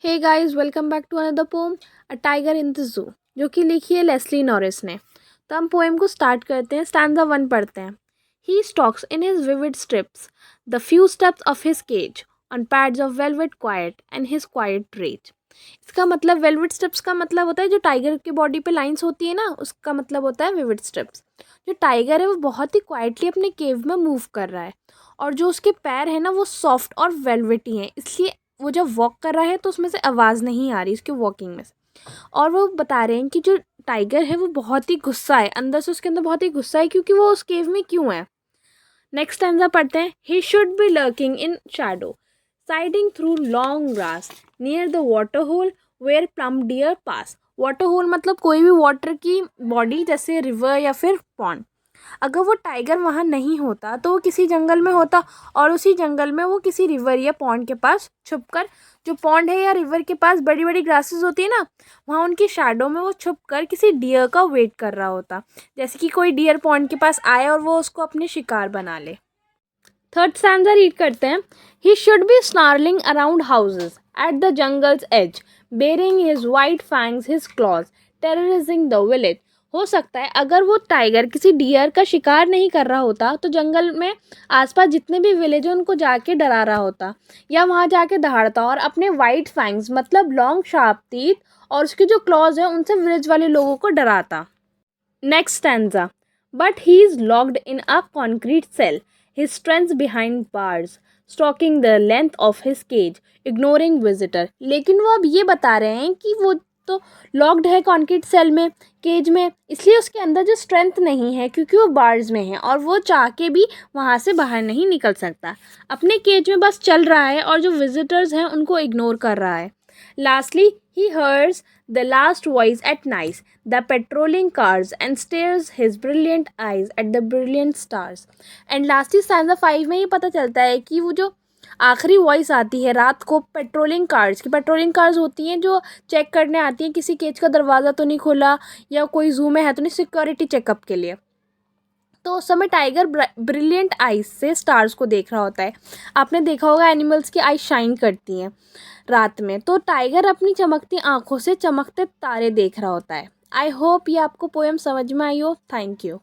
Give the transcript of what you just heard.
Hey guys, welcome back to another poem a tiger in the zoo, जो कि लिखी है लेस्ली नॉरिस ने। तो हम पोएम को स्टार्ट करते हैं। स्टैंजा 1 पढ़ते हैं। He stalks in his vivid stripes the few steps of his cage on pads of velvet quiet and his quiet rage. इसका मतलब वेलवेट स्ट्रिप्स का मतलब होता है जो टाइगर की बॉडी पे लाइंस होती है ना, उसका मतलब होता है विविड स्ट्रिप्स। जो टाइगर है वो बहुत ही क्वाइटली अपने केव में मूव कर रहा है, और जो उसके पैर है ना वो सॉफ्ट और वेलवेटी हैं, इसलिए वो जब वॉक कर रहा है तो उसमें से आवाज़ नहीं आ रही उसकी वॉकिंग में से। और वो बता रहे हैं कि जो टाइगर है वो बहुत ही गुस्सा है, अंदर से उसके अंदर बहुत ही गुस्सा है, क्योंकि वो उस केव में क्यों है। नेक्स्ट स्टैंजा पढ़ते हैं। He should be lurking in shadow sliding through long grass near the water hole where plump deer pass. Water hole मतलब कोई भी वाटर की बॉडी, जैसे रिवर या फिर पॉन्ड। अगर वो टाइगर वहाँ नहीं होता तो वो किसी जंगल में होता, और उसी जंगल में वो किसी रिवर या पॉन्ड के पास छुपकर, जो पॉन्ड है या रिवर के पास बड़ी बड़ी ग्रासेस होती है ना, वहाँ उनकी शैडो में वो छुपकर किसी डियर का वेट कर रहा होता। जैसे कि कोई डियर पॉन्ड के पास आए और वो उसको अपने शिकार बना ले। थर्ड स्टैंजा रीड करते हैं। He should be snarling around houses at the jungle's edge baring his white fangs his claws terrorising the village. हो सकता है अगर वो टाइगर किसी डियर का शिकार नहीं कर रहा होता तो जंगल में आसपास जितने भी विलेज हैं उनको जाके डरा रहा होता, या वहाँ जाके दहाड़ता और अपने वाइट फैंग्स मतलब लॉन्ग शार्प टीथ और उसके जो क्लॉज हैं उनसे विलेज वाले लोगों को डराता। Next stanza. But he is locked in a concrete cell, his strength behind bars, stalking the length of his cage, ignoring visitor. लेकिन वो अब ये बता रहे हैं कि वो तो लॉक्ड है कॉन्क्रीट सेल में, केज में, इसलिए उसके अंदर जो स्ट्रेंथ नहीं है क्योंकि वो बार्स में है और वो चाह के भी वहाँ से बाहर नहीं निकल सकता। अपने केज में बस चल रहा है और जो विजिटर्स हैं उनको इग्नोर कर रहा है। Lastly, he hears the last voice at night, the patrolling cars, and stares his brilliant eyes at the brilliant stars. And lastly, stanza 5 में ये पता चलता है कि वो जो आखिरी वॉइस आती है रात को पेट्रोलिंग कार्स की, पेट्रोलिंग कार्स होती हैं जो चेक करने आती हैं किसी केज का दरवाज़ा तो नहीं खुला या कोई जू में है तो नहीं, सिक्योरिटी चेकअप के लिए। तो उस समय टाइगर ब्रिलियंट आइज से स्टार्स को देख रहा होता है। आपने देखा होगा एनिमल्स की आइज शाइन करती हैं रात में, तो टाइगर अपनी चमकती आंखों से चमकते तारे देख रहा होता है। आई होप ये आपको पोएम समझ में आई हो। Thank you.